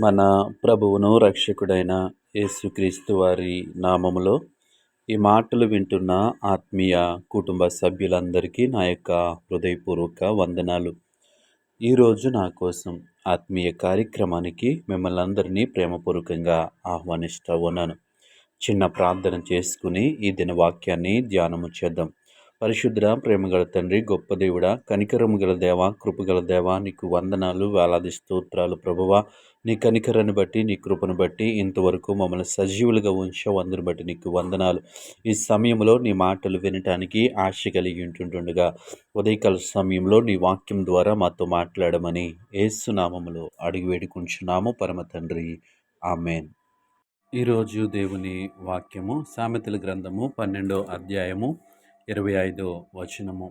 మన ప్రభువును రక్షకుడైన యేసుక్రీస్తు వారి నామములో ఈ మాటలు వింటున్న ఆత్మీయ కుటుంబ సభ్యులందరికీ నా యొక్క హృదయపూర్వక వందనాలు. ఈరోజు నా కోసం ఆత్మీయ కార్యక్రమానికి మిమ్మల్ని అందరినీ ప్రేమపూర్వకంగా ఆహ్వానిస్తూ ఉన్నాను. చిన్న ప్రార్థన చేసుకుని ఈ దిన వాక్యాన్ని ధ్యానము చేద్దాం. పరిశుద్ధ ప్రేమగల తండ్రి, గొప్ప దేవుడా, కనికరము గల దేవ, కృపగల దేవ, నీకు వందనాలు, వేలాది స్తోత్రాలు ప్రభువా. నీ కనికరాన్ని బట్టి, నీ కృపను బట్టి ఇంతవరకు మమ్మల్ని సజీవులుగా ఉంచావు. అందుని బట్టి నీకు వందనాలు. ఈ సమయంలో నీ మాటలు వినటానికి ఆశ కలిగి ఉంటుండగా ఉదయకాల సమయంలో నీ వాక్యం ద్వారా మాతో మాట్లాడమని యేసు నామములో అడిగి వేడుకుంటున్నాము పరమ తండ్రి, ఆమేన్. ఈరోజు దేవుని వాక్యము సామెతల గ్రంథము 12వ అధ్యాయము 25వ వచనము.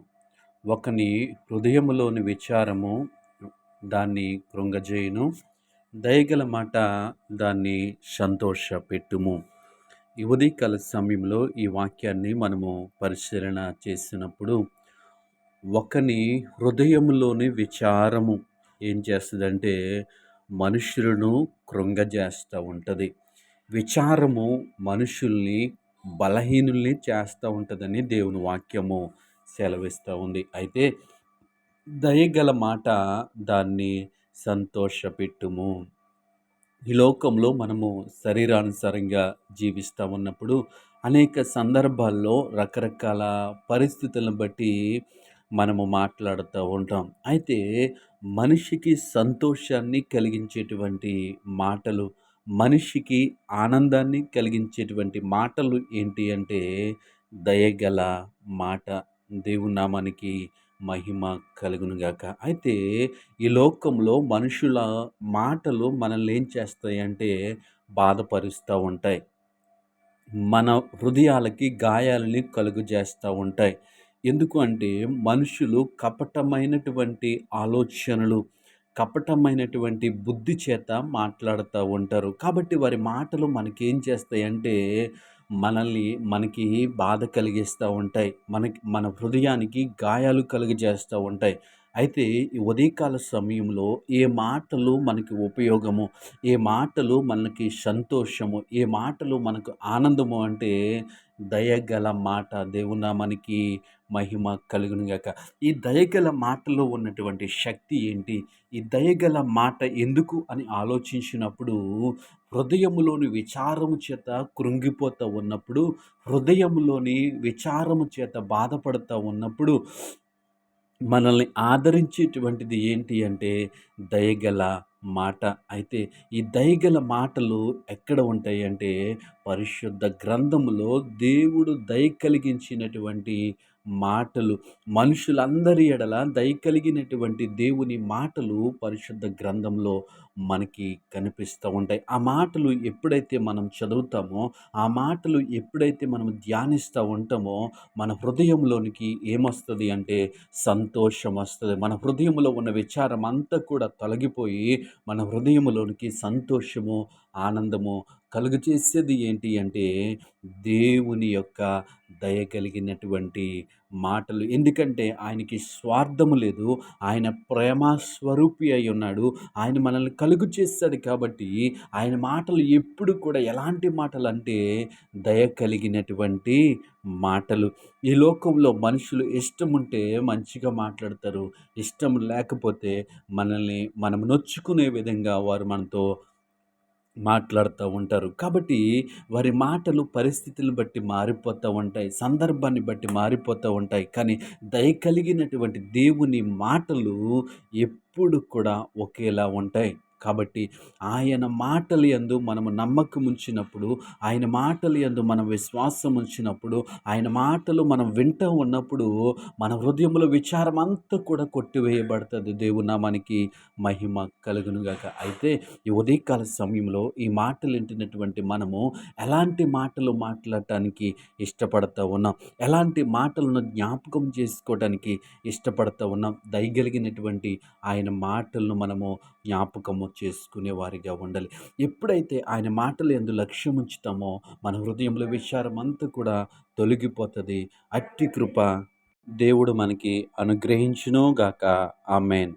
ఒకని హృదయములోని విచారము దాన్ని కృంగజేయును, దయగల మాట దాన్ని సంతోషపెట్టుము. ఈ ఉదయకాల సమయంలో ఈ వాక్యాన్ని మనము పరిశీలన చేసినప్పుడు ఒకని హృదయంలోని విచారము ఏం చేస్తుందంటే మనుషులను కృంగజేస్తూ ఉంటుంది. విచారము మనుషుల్ని బలహీనుల్ని చేస్తూ ఉంటుందని దేవుని వాక్యము సెలవిస్తూ ఉంది. అయితే దయగల మాట దాన్ని సంతోషపెట్టుము. ఈ లోకంలో మనము శరీరానుసారంగా జీవిస్తూ ఉన్నప్పుడు అనేక సందర్భాల్లో రకరకాల పరిస్థితులను బట్టి మనము మాట్లాడుతూ ఉంటాం. అయితే మనిషికి సంతోషాన్ని కలిగించేటువంటి మాటలు, మనిషికి ఆనందాన్ని కలిగించేటువంటి మాటలు ఏంటి అంటే దయగల మాట. దేవుని నామానికి మహిమ కలుగునుగాక. అయితే ఈ లోకంలో మనుషుల మాటలు మనల్ని ఏం చేస్తాయంటే బాధపరుస్తూ ఉంటాయి. మన హృదయాలకి గాయాలని కలుగజేస్తూ ఉంటాయి. ఎందుకు అంటే మనుషులు కపటమైనటువంటి ఆలోచనలు, కపటమైనటువంటి బుద్ధి చేత మాట్లాడుతూ ఉంటారు. కాబట్టి వారి మాటలు మనకేం చేస్తాయంటే మనకి బాధ కలిగిస్తూ ఉంటాయి. మన హృదయానికి గాయాలు కలుగజేస్తూ ఉంటాయి. అయితే ఈ ఉదయకాల సమయంలో ఏ మాటలు మనకి ఉపయోగము, ఏ మాటలు మనకి సంతోషము, ఏ మాటలు మనకు ఆనందము అంటే దయగల మాట. దేవుని నామానికి మహిమ కలుగునుగాక. ఈ దయగల మాటలో ఉన్నటువంటి శక్తి ఏంటి? ఈ దయగల మాట ఎందుకు అని ఆలోచించినప్పుడు హృదయములోని విచారము చేత కృంగిపోతూ ఉన్నప్పుడు, హృదయములోని విచారము చేత బాధపడుతూ ఉన్నప్పుడు మనల్ని ఆదరించేటువంటిది ఏంటి అంటే దయగల మాట. అయితే ఈ దయగల మాటలు ఎక్కడ ఉంటాయి అంటే పరిశుద్ధ గ్రంథములో దేవుడు దయ కలిగించినటువంటి మాటలు, మనుషులందరి ఎడల దయ కలిగినటువంటి దేవుని మాటలు పరిశుద్ధ గ్రంథంలో మనకి కనిపిస్తూ ఉంటాయి. ఆ మాటలు ఎప్పుడైతే మనం చదువుతామో, ఆ మాటలు ఎప్పుడైతే మనం ధ్యానిస్తూ ఉంటామో మన హృదయంలోనికి ఏమొస్తుంది అంటే సంతోషం వస్తుంది. మన హృదయంలో ఉన్న విచారం అంతా కూడా తొలగిపోయి మన హృదయంలోనికి సంతోషము, ఆనందము కలుగజేసేది ఏంటి అంటే దేవుని యొక్క దయ కలిగినటువంటి మాటలు. ఎందుకంటే ఆయనకి స్వార్థము లేదు. ఆయన ప్రేమ స్వరూపి అయి ఉన్నాడు. ఆయన మనల్ని కలుగు చేస్తాడు కాబట్టి ఆయన మాటలు ఎప్పుడు కూడా ఎలాంటి మాటలు అంటే దయ కలిగినటువంటి మాటలు. ఈ లోకంలో మనుషులు ఇష్టం ఉంటే మంచిగా మాట్లాడతారు. ఇష్టం లేకపోతే మనం నొచ్చుకునే విధంగా వారు మనతో మాట్లాడుతూ ఉంటారు. కాబట్టి వారి మాటలు పరిస్థితులను బట్టి మారిపోతూ ఉంటాయి. సందర్భాన్ని బట్టి మారిపోతూ ఉంటాయి. కానీ దయ కలిగినటువంటి దేవుని మాటలు ఎప్పుడు కూడా ఒకేలా ఉంటాయి. కాబట్టి ఆయన మాటలు యందు మనము నమ్మకం ఉంచినప్పుడు, ఆయన మాటలు యందు మనం విశ్వాసం ఉంచినప్పుడు, ఆయన మాటలు మనం వింటూ ఉన్నప్పుడు మన హృదయంలో విచారం అంతా కూడా కొట్టివేయబడుతుంది. దేవుని నామానికి మహిమ కలుగునుగాక. అయితే ఈ ఉదయకాల సమయంలో ఈ మాటలు వింటున్నటువంటి మనము ఎలాంటి మాటలు మాట్లాడటానికి ఇష్టపడతా ఉన్నాం, ఎలాంటి మాటలను జ్ఞాపకం చేసుకోవడానికి ఇష్టపడతా ఉన్నాం. దయగలిగినటువంటి ఆయన మాటలను మనము జ్ఞాపకము చేసుకునే వారిగా ఉండాలి. ఎప్పుడైతే ఆయన మాటలు యందు లక్ష్యం ఉంచుతామో మన హృదయంలో విచారం అంతా కూడా తొలగిపోతుంది. అట్టి కృప దేవుడు మనకి అనుగ్రహించును గాక. ఆమేన్.